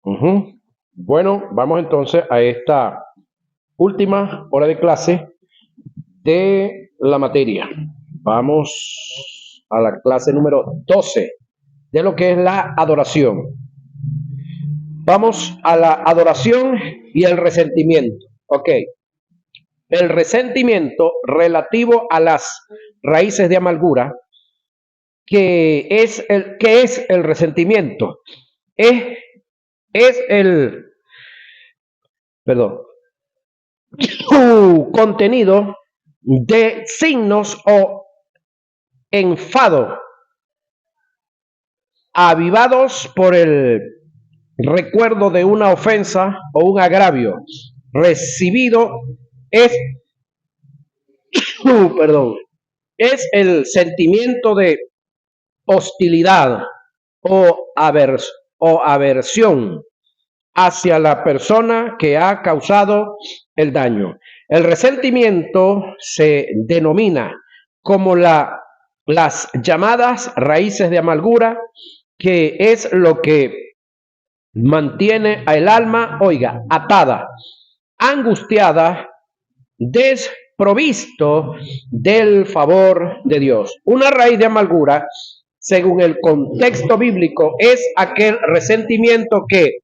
Ujú. Bueno, vamos entonces a esta última hora de clase de la materia. Vamos a la clase número 12 de lo que es la adoración. Vamos a la adoración y el resentimiento. Ok, el resentimiento relativo a las raíces de amargura, ¿qué es el resentimiento? Es, es el, perdón, su contenido de signos o enfado avivados por el recuerdo de una ofensa o un agravio recibido es, perdón, es el sentimiento de hostilidad o, o aversión hacia la persona que ha causado el daño. El resentimiento se denomina como las llamadas raíces de amargura, que es lo que mantiene al alma, oiga, atada, angustiada, desprovisto del favor de Dios. Una raíz de amargura, según el contexto bíblico, es aquel resentimiento que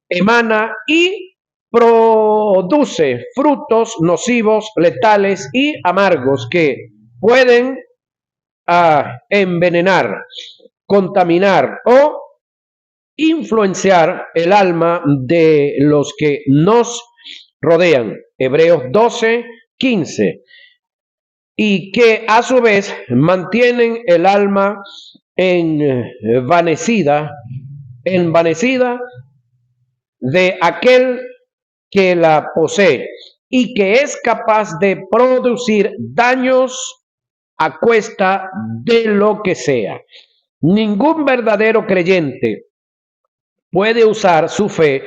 emana y produce frutos nocivos, letales y amargos que pueden envenenar, contaminar o influenciar el alma de los que nos rodean. Hebreos 12:15. Y que a su vez mantienen el alma envanecida de aquel que la posee y que es capaz de producir daños a cuesta de lo que sea. Ningún verdadero creyente puede usar su fe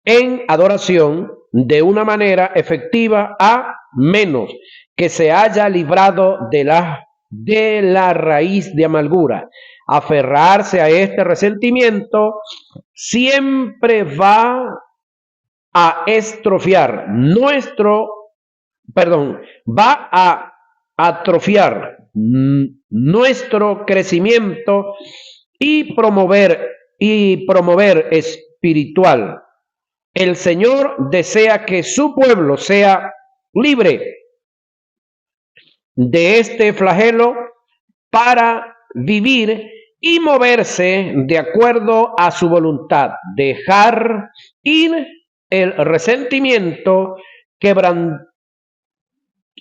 en adoración de una manera efectiva a menos que se haya librado de la raíz de amargura. Aferrarse a este resentimiento siempre va a estrofiar va a atrofiar nuestro crecimiento y promover espiritual. El Señor desea que su pueblo sea libre de este flagelo para vivir y moverse de acuerdo a su voluntad. Dejar ir el resentimiento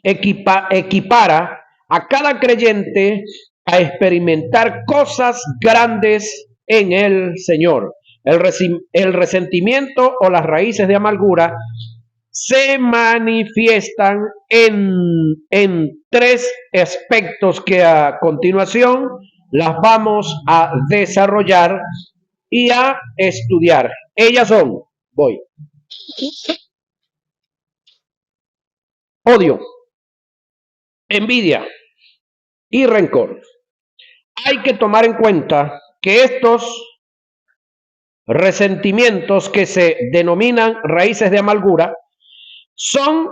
equipara a cada creyente a experimentar cosas grandes en el Señor. El resentimiento o las raíces de amargura se manifiestan en tres aspectos que a continuación las vamos a desarrollar y a estudiar. Ellas son, odio, envidia y rencor. Hay que tomar en cuenta que estos resentimientos que se denominan raíces de amargura son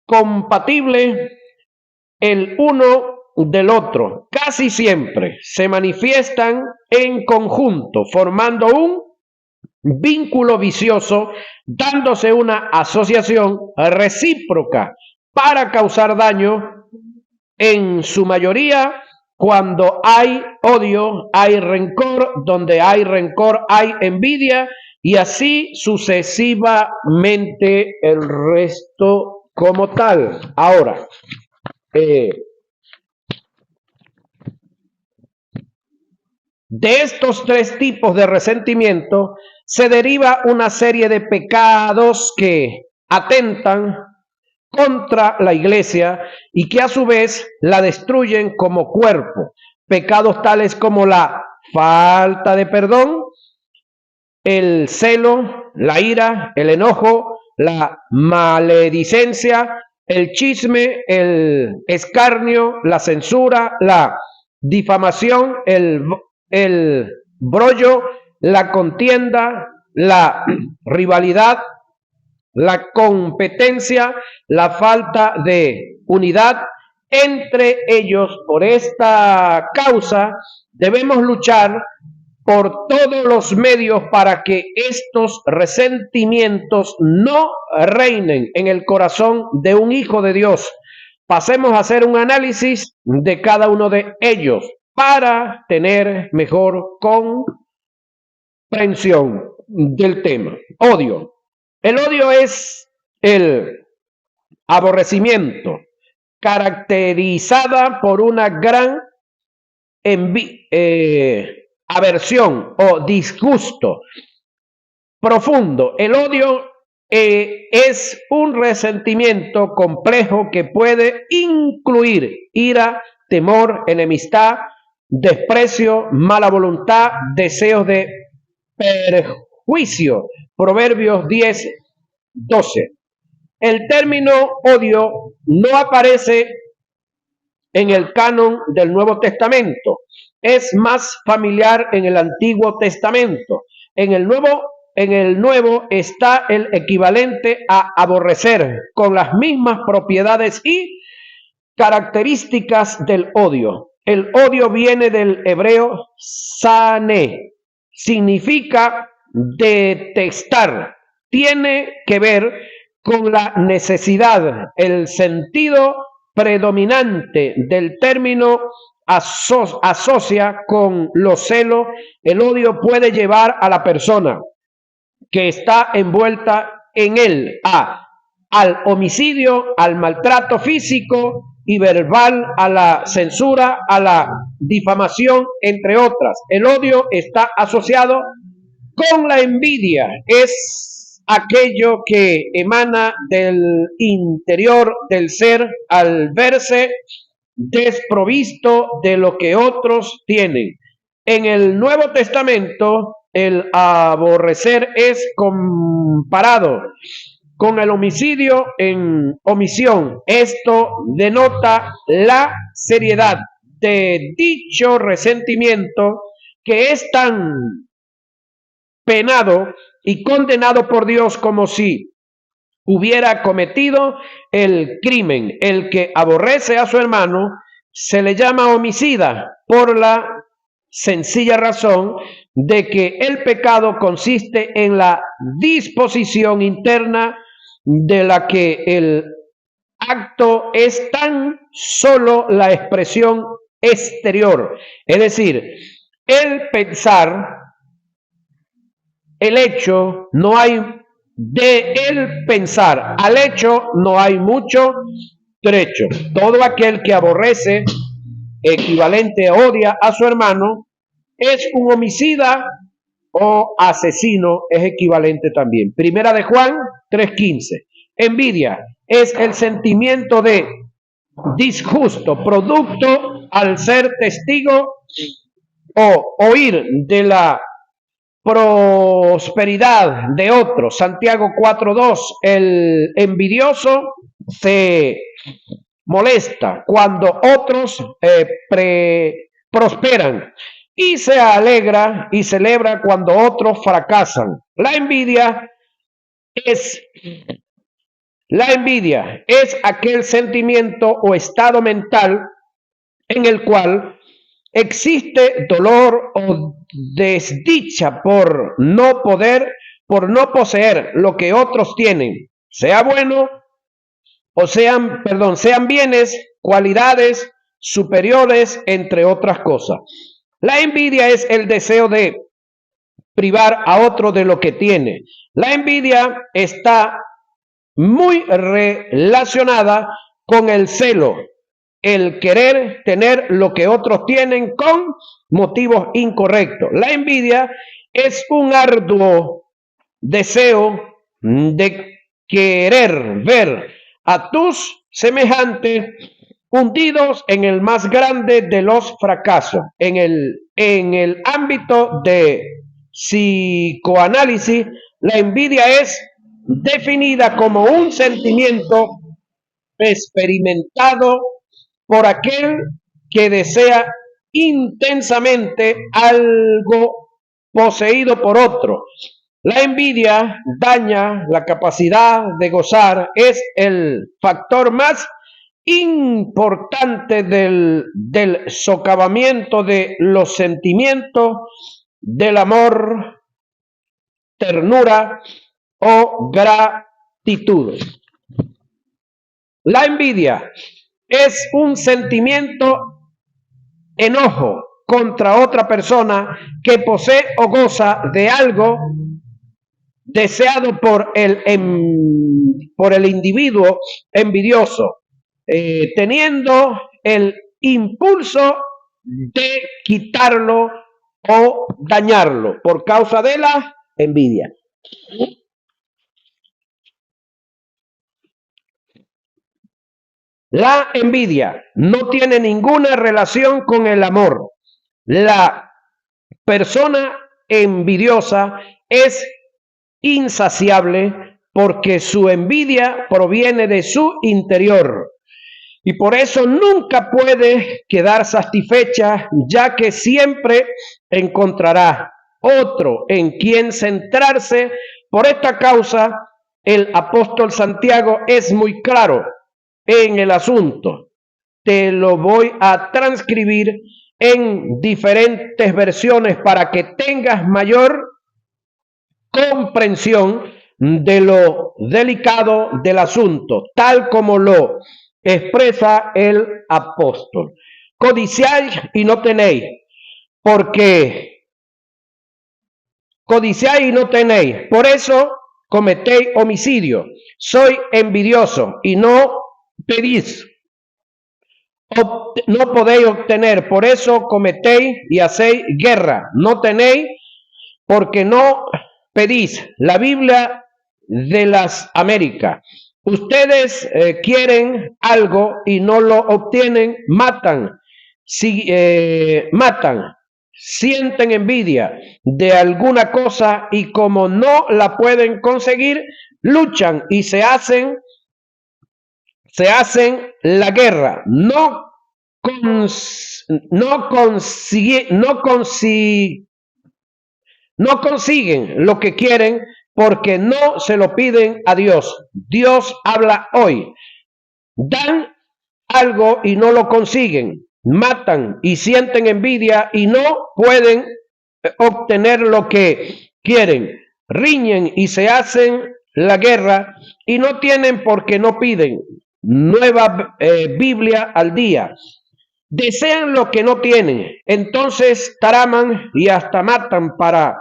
compatibles el uno del otro. Casi siempre se manifiestan en conjunto, formando un vínculo vicioso, dándose una asociación recíproca para causar daño. En su mayoría, cuando hay odio, hay rencor; donde hay rencor, hay envidia, y así sucesivamente el resto como tal. Ahora, de estos tres tipos de resentimiento se deriva una serie de pecados que atentan contra la iglesia y que a su vez la destruyen como cuerpo. Pecados tales como la falta de perdón, el celo, la ira, el enojo, la maledicencia, el chisme, el escarnio, la censura, la difamación, el brollo, la contienda, la rivalidad, la competencia, la falta de unidad entre ellos. Por esta causa debemos luchar por todos los medios para que estos resentimientos no reinen en el corazón de un hijo de Dios. Pasemos a hacer un análisis de cada uno de ellos para tener mejor comprensión del tema. Odio. El odio es el aborrecimiento caracterizada por una gran aversión o disgusto profundo. El odio es un resentimiento complejo que puede incluir ira, temor, enemistad, desprecio, mala voluntad, deseos de perjuicio. Proverbios 10:12. El término odio no aparece en el canon del Nuevo Testamento. Es más familiar en el Antiguo Testamento. En el Nuevo está el equivalente a aborrecer, con las mismas propiedades y características del odio. El odio viene del hebreo sané, significa detestar. Tiene que ver con la necesidad, el sentido predominante del término asocia con los celos. El odio puede llevar a la persona que está envuelta en él al homicidio, al maltrato físico y verbal, a la censura, a la difamación, entre otras. El odio está asociado con la envidia. Es aquello que emana del interior del ser al verse desprovisto de lo que otros tienen. En el Nuevo Testamento, el aborrecer es comparado con el homicidio en omisión. Esto denota la seriedad de dicho resentimiento, que es tan penado y condenado por Dios como si hubiera cometido el crimen. El que aborrece a su hermano se le llama homicida por la sencilla razón de que el pecado consiste en la disposición interna de la que el acto es tan solo la expresión exterior. Es decir, el pensar, el hecho, no hay de el pensar al hecho, no hay mucho trecho. Todo aquel que aborrece, equivalente a odia a su hermano, es un homicida o asesino, es equivalente también. Primera de Juan 3:15. Envidia es el sentimiento de disgusto, producto al ser testigo o oír de la prosperidad de otros. Santiago 4:2. El envidioso se molesta cuando otros prosperan y se alegra y celebra cuando otros fracasan. La envidia es aquel sentimiento o estado mental en el cual existe dolor o desdicha por no poseer lo que otros tienen, sea bueno o sean bienes, cualidades superiores, entre otras cosas. La envidia es el deseo de privar a otro de lo que tiene. La envidia está muy relacionada con el celo, el querer tener lo que otros tienen con motivos incorrectos. La envidia es un arduo deseo de querer ver a tus semejantes hundidos en el más grande de los fracasos. En el ámbito de psicoanálisis, la envidia es definida como un sentimiento experimentado por aquel que desea intensamente algo poseído por otro. La envidia daña la capacidad de gozar, es el factor más importante del socavamiento de los sentimientos del amor, ternura o gratitud. La envidia es un sentimiento enojo contra otra persona que posee o goza de algo deseado por el individuo envidioso, teniendo el impulso de quitarlo o dañarlo por causa de la envidia. La envidia no tiene ninguna relación con el amor. La persona envidiosa es insaciable porque su envidia proviene de su interior y por eso nunca puede quedar satisfecha, ya que siempre encontrará otro en quien centrarse. Por esta causa, el apóstol Santiago es muy claro en el asunto. Te lo voy a transcribir en diferentes versiones para que tengas mayor comprensión de lo delicado del asunto, tal como lo expresa el apóstol. Codiciáis y no tenéis, porque codiciáis y no tenéis, por eso cometéis homicidio. Soy envidioso y no pedís, no podéis obtener, por eso cometéis y hacéis guerra. No tenéis porque no pedís. La Biblia de las Américas. Ustedes quieren algo y no lo obtienen, matan, sienten envidia de alguna cosa y como no la pueden conseguir, luchan y se hacen la guerra. No consiguen lo que quieren porque no se lo piden a Dios. Dios habla hoy. Dan algo y no lo consiguen. Matan y sienten envidia y no pueden obtener lo que quieren. Riñen y se hacen la guerra y no tienen porque no piden. Nueva Biblia al día. Desean lo que no tienen, entonces traman y hasta matan para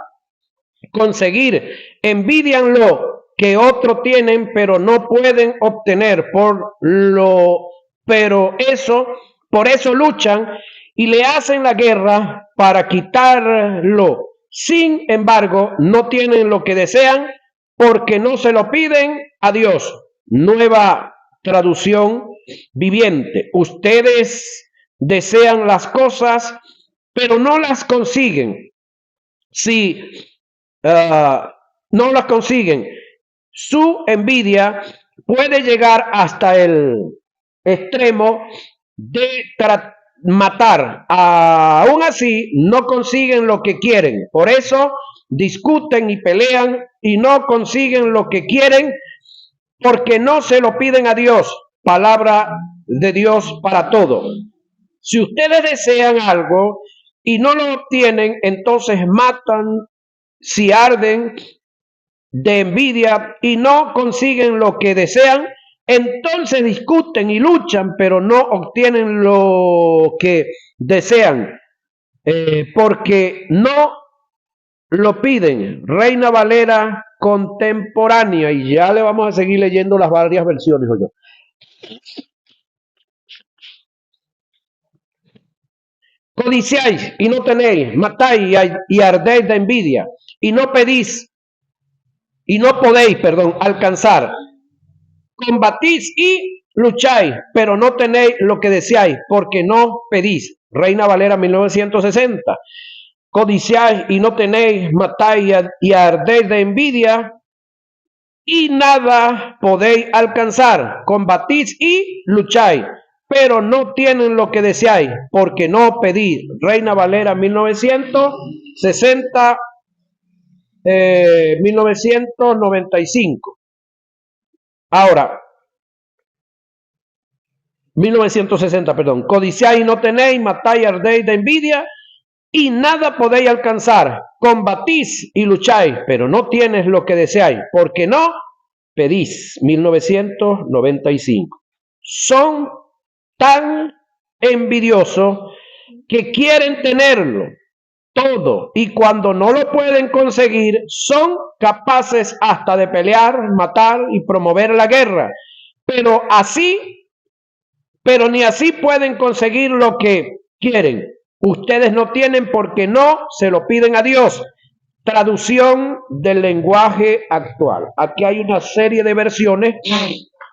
conseguir. Envidian lo que otros tienen, pero no pueden obtener por eso luchan y le hacen la guerra para quitarlo. Sin embargo, no tienen lo que desean porque no se lo piden a Dios. Nueva traducción viviente. Ustedes desean las cosas, pero no las consiguen. Si no las consiguen, su envidia puede llegar hasta el extremo de matar. Aún así, no consiguen lo que quieren. Por eso discuten y pelean y no consiguen lo que quieren porque no se lo piden a Dios. Palabra de Dios para todo. Si ustedes desean algo y no lo obtienen, entonces matan, si arden de envidia y no consiguen lo que desean, entonces discuten y luchan, pero no obtienen lo que desean, porque no lo piden. Reina Valera contemporánea, y ya le vamos a seguir leyendo las varias versiones, oye. Codiciáis y no tenéis, matáis y ardéis de envidia, y no pedís, y no podéis, alcanzar. Combatís y lucháis, pero no tenéis lo que deseáis, porque no pedís. Reina Valera 1960. Codiciáis y no tenéis, matáis y ardéis de envidia, y nada podéis alcanzar. Combatís y lucháis, pero no tienen lo que deseáis, porque no pedís. Reina Valera 1960. 1995. Ahora, 1960, perdón. Codiciáis y no tenéis, matáis y ardéis de envidia y nada podéis alcanzar. Combatís y lucháis, pero no tienes lo que deseáis, porque no pedís. 1995. Son tan envidiosos que quieren tenerlo todo y cuando no lo pueden conseguir son capaces hasta de pelear, matar y promover la guerra. Pero ni así pueden conseguir lo que quieren. Ustedes no tienen porque no se lo piden a Dios. Traducción del lenguaje actual. Aquí hay una serie de versiones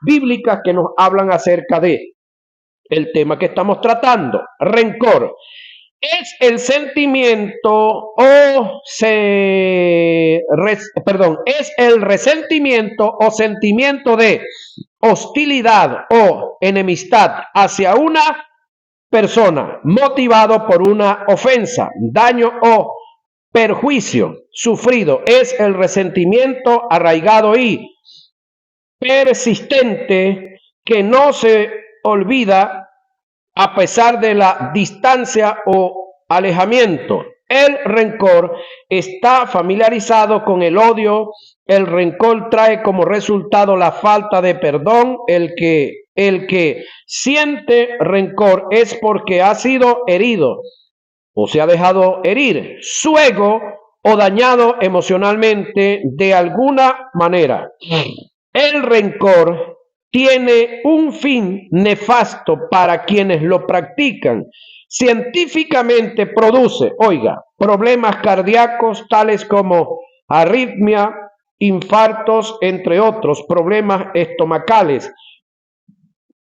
bíblicas que nos hablan acerca de el tema que estamos tratando. Rencor es el sentimiento es el resentimiento o sentimiento de hostilidad o enemistad hacia una persona motivado por una ofensa, daño o perjuicio sufrido. Es el resentimiento arraigado y persistente que no se olvida a pesar de la distancia o alejamiento. El rencor está familiarizado con el odio. El rencor trae como resultado la falta de perdón. El que siente rencor es porque ha sido herido o se ha dejado herir su ego o dañado emocionalmente de alguna manera. El rencor tiene un fin nefasto para quienes lo practican. Científicamente produce, problemas cardíacos tales como arritmia, infartos, entre otros, problemas estomacales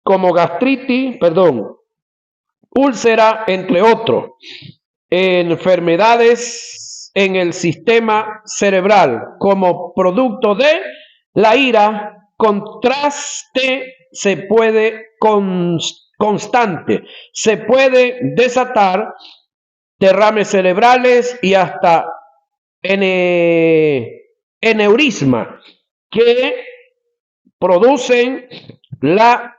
como gastritis, úlcera, entre otros, enfermedades en el sistema cerebral como producto de la ira. Contraste se puede constante, se puede desatar derrames cerebrales y hasta aneurisma que producen la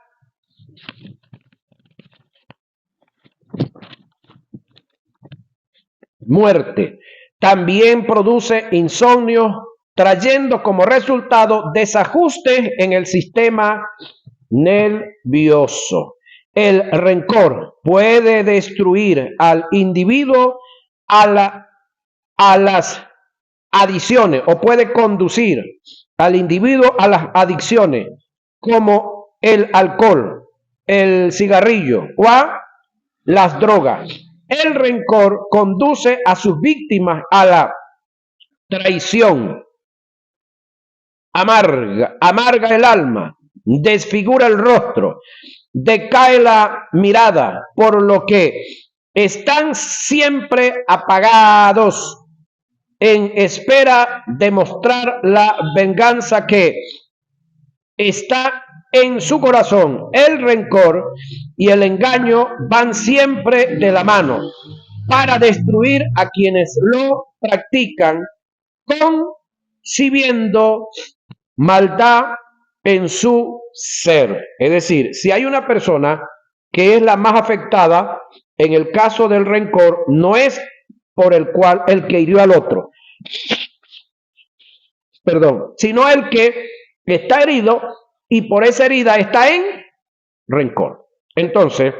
muerte. También produce insomnio, trayendo como resultado desajustes en el sistema nervioso. El rencor puede destruir al individuo a las adicciones o puede conducir al individuo a las adicciones como el alcohol, el cigarrillo o a las drogas. El rencor conduce a sus víctimas a la traición, amarga el alma, desfigura el rostro, decae la mirada, por lo que están siempre apagados en espera de mostrar la venganza que está en su corazón. El rencor y el engaño van siempre de la mano para destruir a quienes lo practican, concibiendo maldad en su ser. Es decir, si hay una persona que es la más afectada en el caso del rencor, no es por el que hirió al otro, sino el que está herido y por esa herida está en rencor. Entonces,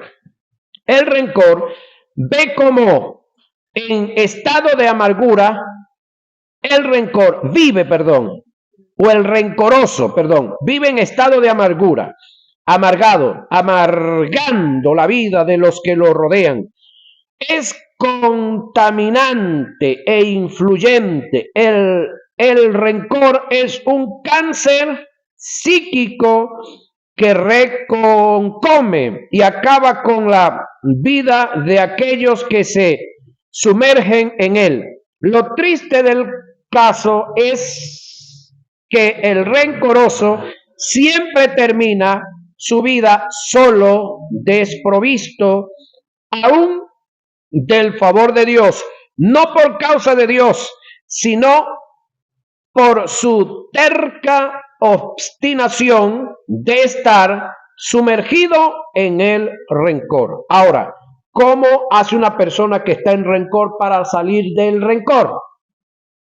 el rencor ve como en estado de amargura, el rencoroso, vive en estado de amargura, amargando la vida de los que lo rodean. Es contaminante e influyente. El rencor es un cáncer psíquico que reconcome y acaba con la vida de aquellos que se sumergen en él. Lo triste del caso es que el rencoroso siempre termina su vida solo, desprovisto aún del favor de Dios, no por causa de Dios, sino por su terca obstinación de estar sumergido en el rencor. Ahora, ¿cómo hace una persona que está en rencor para salir del rencor?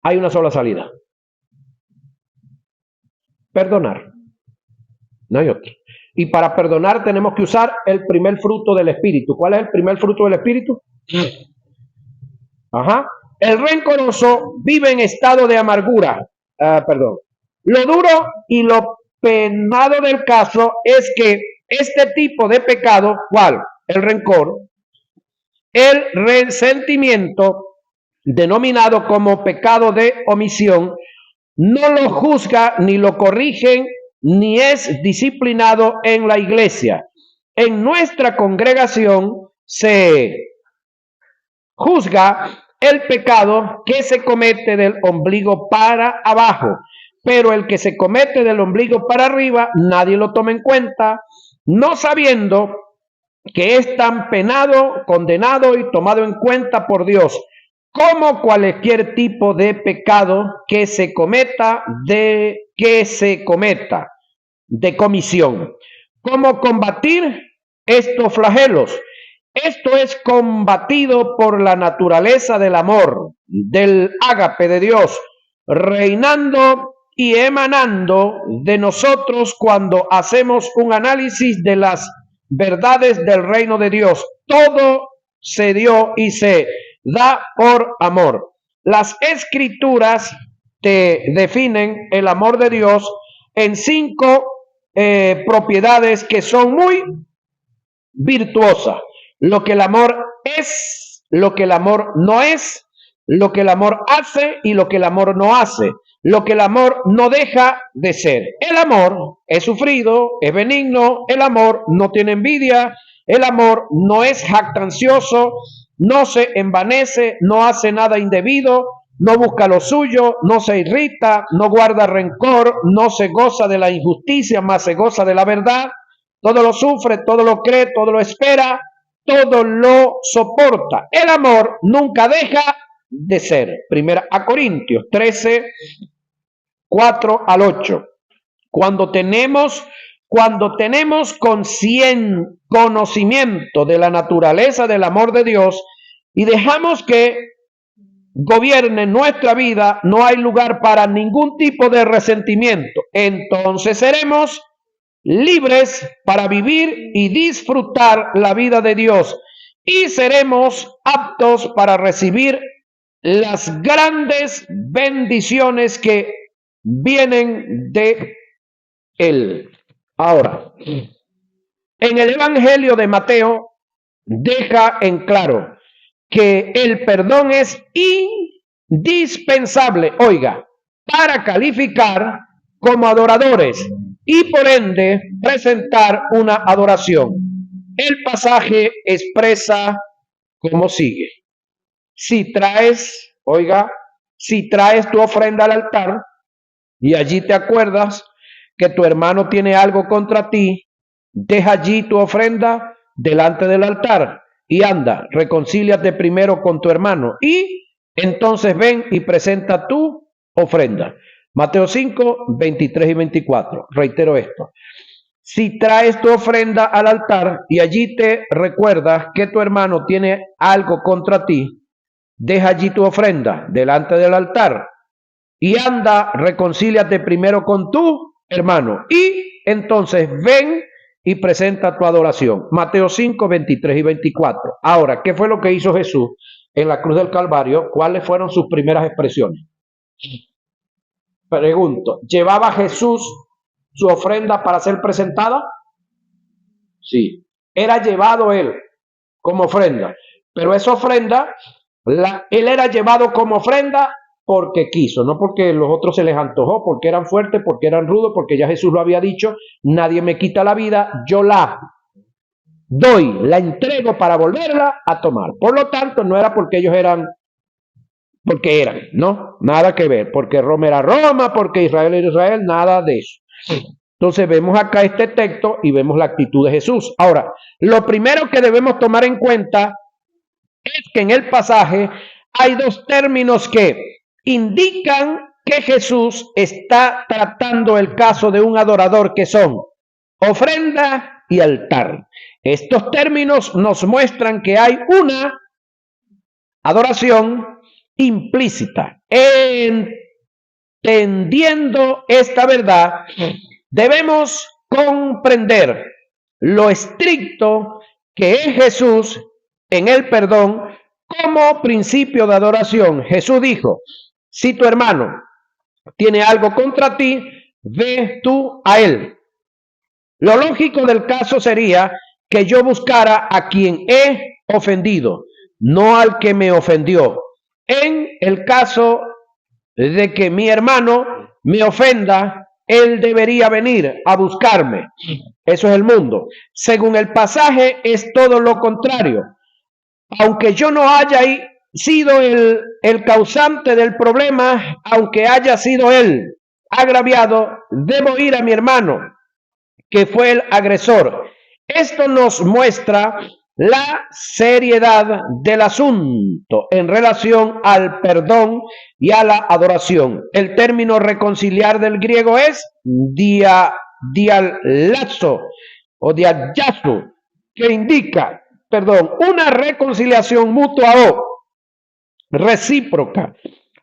Hay una sola salida: perdonar. No hay otra. Y para perdonar tenemos que usar el primer fruto del Espíritu. ¿Cuál es el primer fruto del Espíritu? Ajá. El rencoroso vive en estado de amargura. Lo duro y lo penado del caso es que este tipo de pecado, ¿cuál? El rencor, el resentimiento, denominado como pecado de omisión, no lo juzga ni lo corrigen ni es disciplinado en la iglesia. En nuestra congregación se juzga el pecado que se comete del ombligo para abajo, pero el que se comete del ombligo para arriba nadie lo toma en cuenta, no sabiendo que es tan penado, condenado y tomado en cuenta por Dios como cualquier tipo de pecado que se cometa de comisión. ¿Cómo combatir estos flagelos? Esto es combatido por la naturaleza del amor, del ágape de Dios, reinando y emanando de nosotros cuando hacemos un análisis de las verdades del reino de Dios. Todo se dio y se da por amor. Las escrituras te definen el amor de Dios en 5 propiedades que son muy virtuosas: lo que el amor es, lo que el amor no es, lo que el amor hace y lo que el amor no hace, lo que el amor no deja de ser. El amor es sufrido, es benigno, el amor no tiene envidia, el amor no es jactancioso, no se envanece, no hace nada indebido, no busca lo suyo, no se irrita, no guarda rencor, no se goza de la injusticia, más se goza de la verdad. Todo lo sufre, todo lo cree, todo lo espera, todo lo soporta. El amor nunca deja de ser. Primera a Corintios 13, 4 al 8. Cuando tenemos conocimiento de la naturaleza del amor de Dios y dejamos que gobierne nuestra vida, no hay lugar para ningún tipo de resentimiento. Entonces seremos libres para vivir y disfrutar la vida de Dios y seremos aptos para recibir las grandes bendiciones que vienen de Él. Ahora, en el Evangelio de Mateo deja en claro que el perdón es indispensable, oiga, para calificar como adoradores y por ende presentar una adoración. El pasaje expresa como sigue: si traes tu ofrenda al altar y allí te acuerdas que tu hermano tiene algo contra ti, deja allí tu ofrenda delante del altar y anda, reconcíliate primero con tu hermano y entonces ven y presenta tu ofrenda. Mateo 5, 23 y 24. Reitero esto: si traes tu ofrenda al altar y allí te recuerdas que tu hermano tiene algo contra ti, deja allí tu ofrenda delante del altar y anda, reconcíliate primero con tu hermano y entonces ven y presenta tu adoración. Mateo 5, 23 y 24. Ahora, ¿qué fue lo que hizo Jesús en la cruz del Calvario? ¿Cuáles fueron sus primeras expresiones? Pregunto, ¿llevaba Jesús su ofrenda para ser presentada? Sí. Era llevado él como ofrenda, pero esa ofrenda, él era llevado como ofrenda porque quiso, no porque los otros se les antojó, porque eran fuertes, porque eran rudos, porque ya Jesús lo había dicho: nadie me quita la vida, yo la doy, la entrego para volverla a tomar. Por lo tanto, no era porque ellos eran, no, nada que ver, porque Roma era Roma, porque Israel era Israel, nada de eso. Entonces vemos acá este texto y vemos la actitud de Jesús. Ahora, lo primero que debemos tomar en cuenta es que en el pasaje hay 2 términos que indican que Jesús está tratando el caso de un adorador que son ofrenda y altar. Estos términos nos muestran que hay una adoración implícita. Entendiendo esta verdad, debemos comprender lo estricto que es Jesús en el perdón como principio de adoración. Jesús dijo, si tu hermano tiene algo contra ti, ve tú a él. Lo lógico del caso sería que yo buscara a quien he ofendido, no al que me ofendió. En el caso de que mi hermano me ofenda, él debería venir a buscarme. Eso es el mundo. Según el pasaje, es todo lo contrario. Aunque yo no haya sido el causante del problema, aunque haya sido él agraviado, debo ir a mi hermano, que fue el agresor. Esto nos muestra la seriedad del asunto en relación al perdón y a la adoración. El término reconciliar del griego es dialazo o diallazo, que indica, una reconciliación mutua o recíproca.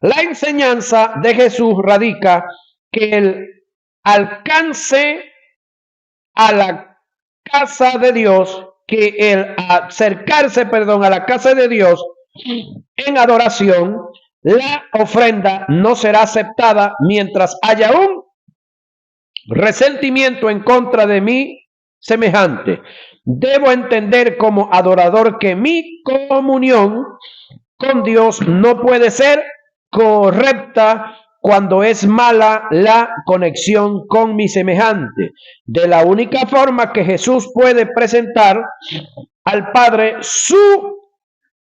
La enseñanza de Jesús radica que el alcance a la casa de Dios, que el acercarse, a la casa de Dios en adoración, la ofrenda no será aceptada mientras haya un resentimiento en contra de mi semejante. Debo entender como adorador que mi comunión con Dios no puede ser correcta cuando es mala la conexión con mi semejante. De la única forma que Jesús puede presentar al Padre su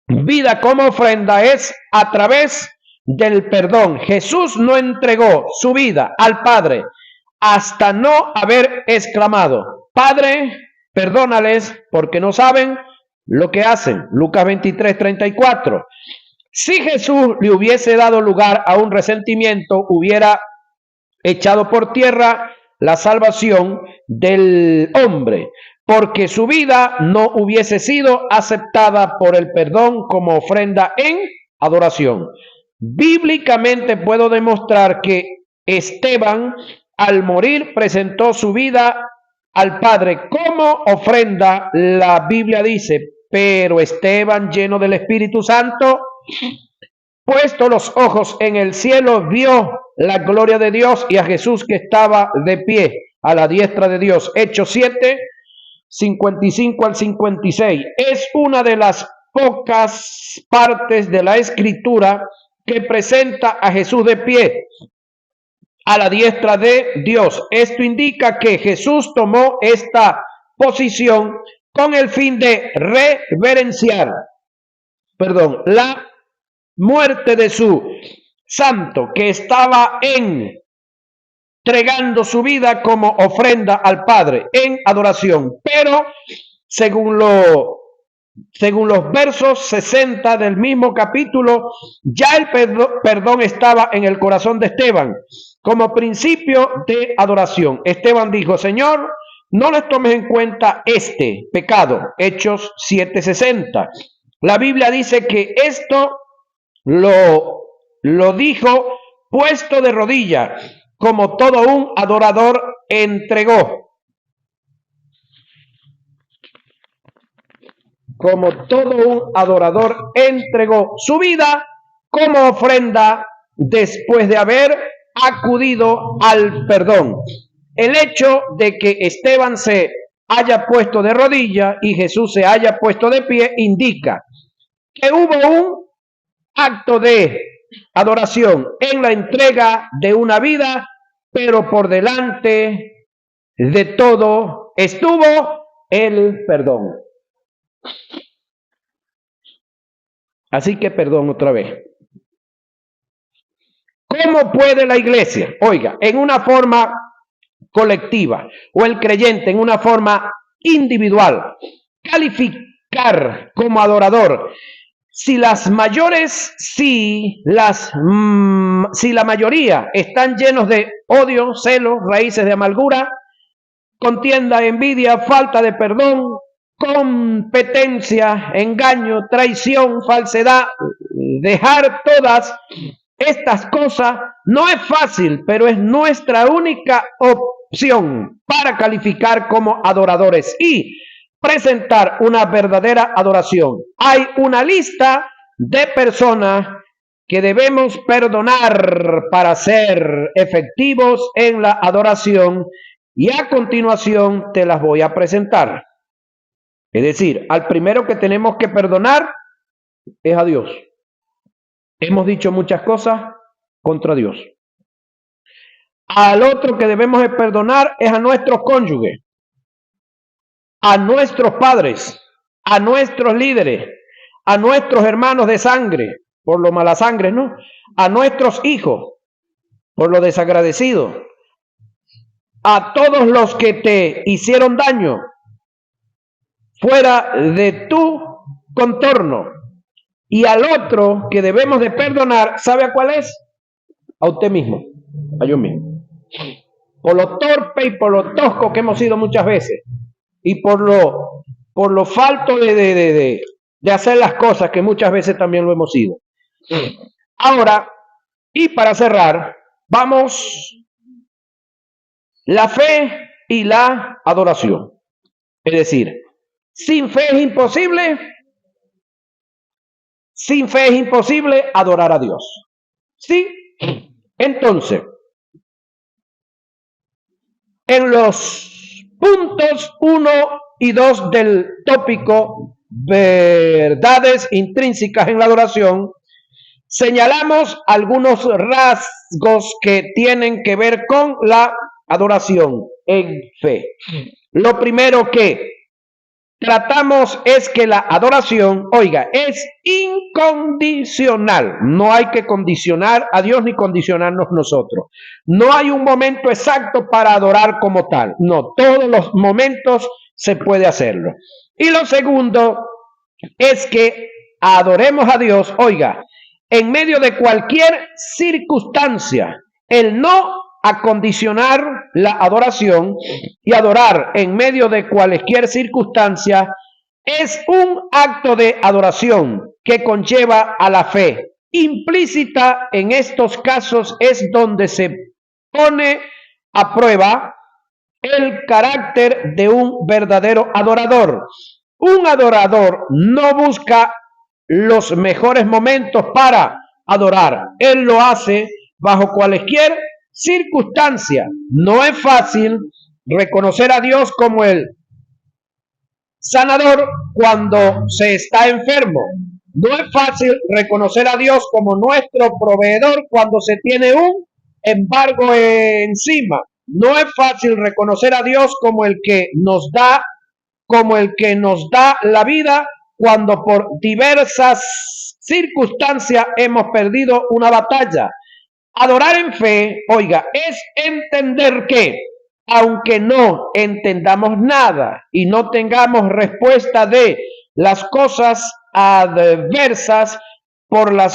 vida como ofrenda es a través del perdón. Jesús no entregó su vida al Padre hasta no haber exclamado, Padre, perdónales porque no saben lo que hacen. Lucas 23:34. Si Jesús le hubiese dado lugar a un resentimiento, hubiera echado por tierra la salvación del hombre, porque su vida no hubiese sido aceptada por el perdón como ofrenda en adoración. Bíblicamente puedo demostrar que Esteban, al morir, presentó su vida al Padre como ofrenda. La Biblia dice, pero Esteban, lleno del Espíritu Santo, puesto los ojos en el cielo, vio la gloria de Dios y a Jesús que estaba de pie a la diestra de Dios. Hechos 7, 55 al 56. Es una de las pocas partes de la Escritura que presenta a Jesús de pie a la diestra de Dios. Esto indica que Jesús tomó esta posición con el fin de reverenciar, la muerte de su santo que estaba entregando su vida como ofrenda al Padre en adoración. Pero según los versos 60 del mismo capítulo, ya el perdón estaba en el corazón de Esteban como principio de adoración. Esteban dijo, Señor, no les tomes en cuenta este pecado. Hechos 7:60. La Biblia dice que esto lo dijo puesto de rodillas, como todo un adorador entregó. Como todo un adorador entregó su vida como ofrenda después de haber acudido al perdón. El hecho de que Esteban se haya puesto de rodillas y Jesús se haya puesto de pie indica que hubo un acto de adoración en la entrega de una vida, pero por delante de todo estuvo el perdón. Así que perdón otra vez. ¿Cómo puede la iglesia, en una forma colectiva o el creyente en una forma individual, calificar como adorador Si la mayoría están llenos de odio, celos, raíces de amargura, contienda, envidia, falta de perdón, competencia, engaño, traición, falsedad, dejar todas estas cosas no es fácil, pero es nuestra única opción para calificar como adoradores y presentar una verdadera adoración. Hay una lista de personas que debemos perdonar para ser efectivos en la adoración y a continuación te las voy a presentar. Es decir, al primero que tenemos que perdonar es a Dios. Hemos dicho muchas cosas contra Dios. Al otro que debemos de perdonar es a nuestros cónyuges, a nuestros padres, a nuestros líderes, a nuestros hermanos de sangre, por lo mala sangre, ¿no? A nuestros hijos, por lo desagradecidos, a todos los que te hicieron daño fuera de tu contorno. Y al otro que debemos de perdonar, ¿sabe a cuál es? A usted mismo, a yo mismo. Por lo torpe y por lo tosco que hemos sido muchas veces. Y por lo falto de hacer las cosas que muchas veces también lo hemos sido. Ahora, y para cerrar, vamos la fe y la adoración. Es decir, sin fe es imposible adorar a Dios. ¿Sí? Entonces, en los puntos 1 y 2 del tópico verdades intrínsecas en la adoración, señalamos algunos rasgos que tienen que ver con la adoración en fe. Lo primero que tratamos es que la adoración, oiga, es incondicional. No hay que condicionar a Dios ni condicionarnos nosotros. No hay un momento exacto para adorar como tal. No, todos los momentos se puede hacerlo. Y lo segundo es que adoremos a Dios, oiga, en medio de cualquier circunstancia. El no acondicionar la adoración y adorar en medio de cualquier circunstancia es un acto de adoración que conlleva a la fe. Implícita en estos casos es donde se pone a prueba el carácter de un verdadero adorador. Un adorador no busca los mejores momentos para adorar. Él lo hace bajo cualquier circunstancia. No es fácil reconocer a Dios como el sanador cuando se está enfermo. No es fácil reconocer a Dios como nuestro proveedor cuando se tiene un embargo encima. No es fácil reconocer a Dios como el que nos da la vida cuando por diversas circunstancias hemos perdido una batalla. Adorar en fe, oiga, es entender que, aunque no entendamos nada y no tengamos respuesta de las cosas adversas por la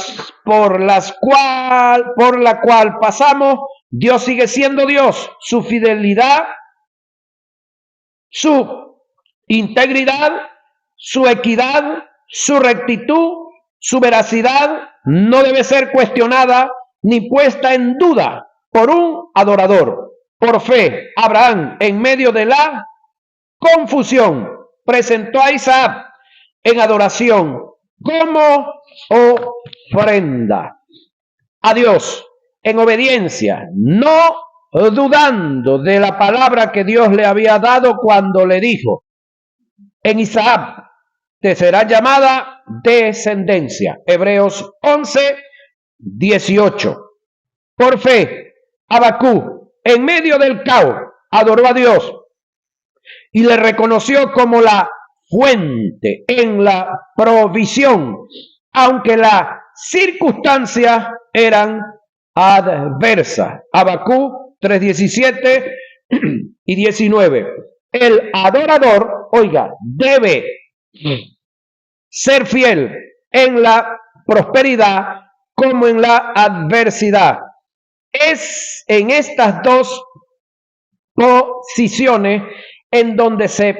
cual pasamos, Dios sigue siendo Dios. Su fidelidad, su integridad, su equidad, su rectitud, su veracidad no debe ser cuestionada ni puesta en duda por un adorador. Por fe, Abraham, en medio de la confusión, presentó a Isaac en adoración como ofrenda a Dios, en obediencia, no dudando de la palabra que Dios le había dado cuando le dijo: en Isaac te será llamada descendencia. Hebreos 11:18. Por fe, Habacuc, en medio del caos, adoró a Dios y le reconoció como la fuente en la provisión, aunque las circunstancias eran adversas. Habacuc 3:17 y 19. El adorador, oiga, debe ser fiel en la prosperidad como en la adversidad. Es en estas dos posiciones en donde se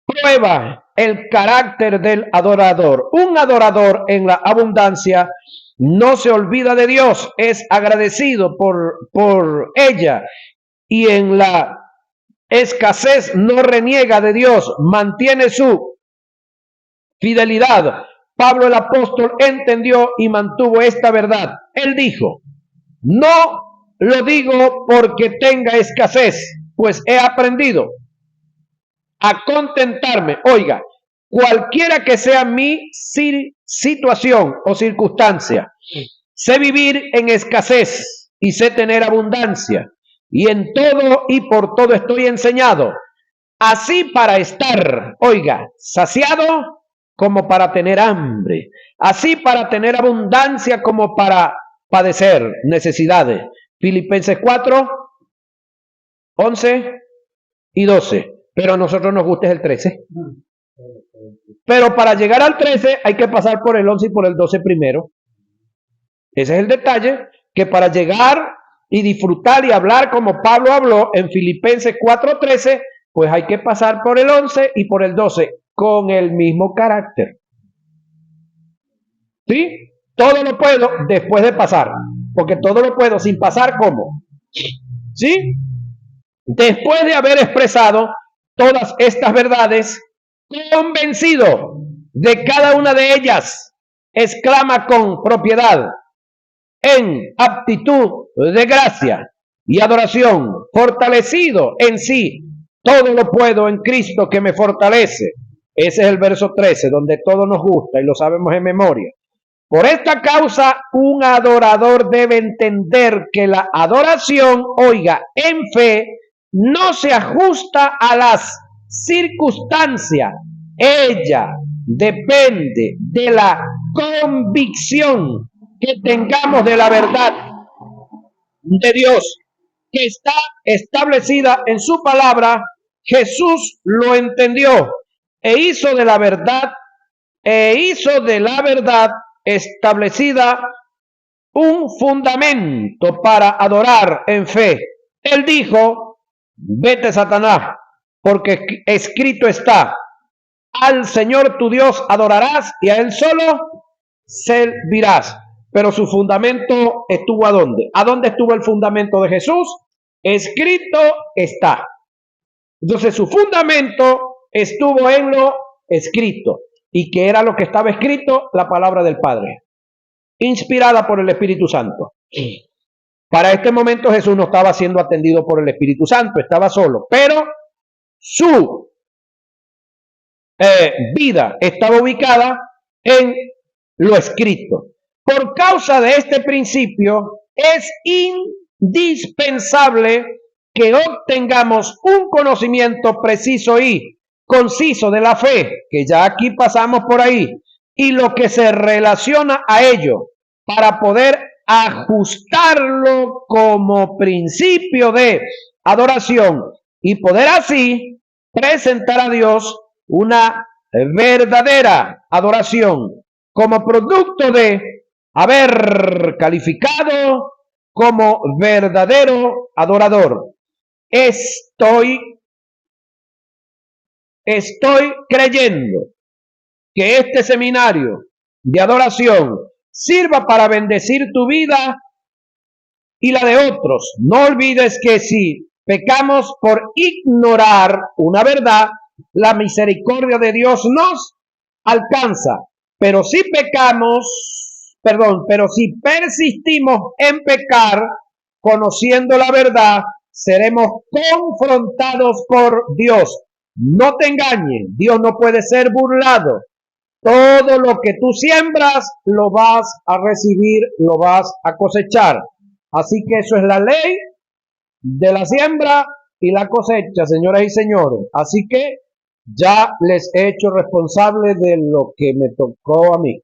prueba el carácter del adorador. Un adorador en la abundancia no se olvida de Dios, es agradecido por ella, y en la escasez no reniega de Dios, mantiene su fidelidad. Pablo el apóstol entendió y mantuvo esta verdad. Él dijo: no lo digo porque tenga escasez, pues he aprendido a contentarme. Oiga, cualquiera que sea mi situación o circunstancia, sé vivir en escasez y sé tener abundancia. Y en todo y por todo estoy enseñado, así para estar, oiga, saciado como para tener hambre, así para tener abundancia como para padecer necesidades. Filipenses 4, 11 y 12. Pero a nosotros nos gusta el 13. Pero para llegar al 13 hay que pasar por el 11 y por el 12 primero. Ese es el detalle, que para llegar y disfrutar y hablar como Pablo habló en Filipenses 4:13, pues hay que pasar por el 11 y por el 12 con el mismo carácter. ¿Sí? Todo lo puedo después de pasar, porque todo lo puedo sin pasar, ¿cómo? ¿Sí? Después de haber expresado todas estas verdades, convencido de cada una de ellas, exclama con propiedad, en aptitud de gracia y adoración, fortalecido en sí, todo lo puedo en Cristo que me fortalece. Ese es el verso 13, donde todo nos gusta y lo sabemos en memoria. Por esta causa, un adorador debe entender que la adoración, oiga, en fe, no se ajusta a las circunstancias. Ella depende de la convicción que tengamos de la verdad de Dios, que está establecida en su palabra. Jesús lo entendió e hizo de la verdad establecida un fundamento para adorar en fe. Él dijo: vete, Satanás, porque escrito está, al Señor tu Dios adorarás y a Él solo servirás. Pero su fundamento estuvo ¿a dónde? ¿A dónde estuvo el fundamento de Jesús? Escrito está. Entonces su fundamento estuvo en lo escrito. ¿Y qué era lo que estaba escrito? La palabra del Padre, inspirada por el Espíritu Santo. Para este momento Jesús no estaba siendo atendido por el Espíritu Santo, estaba solo, pero su vida estaba ubicada en lo escrito. Por causa de este principio, es indispensable que obtengamos un conocimiento preciso y conciso de la fe, que ya aquí pasamos por ahí, y lo que se relaciona a ello, para poder ajustarlo como principio de adoración y poder así presentar a Dios una verdadera adoración como producto de haber calificado como verdadero adorador. Estoy creyendo que este seminario de adoración sirva para bendecir tu vida y la de otros. No olvides que si pecamos por ignorar una verdad, la misericordia de Dios nos alcanza. Pero si persistimos en pecar, conociendo la verdad, seremos confrontados por Dios. No te engañes, Dios no puede ser burlado. Todo lo que tú siembras, lo vas a recibir, lo vas a cosechar. Así que eso es la ley de la siembra y la cosecha, señoras y señores. Así que ya les he hecho responsable de lo que me tocó a mí.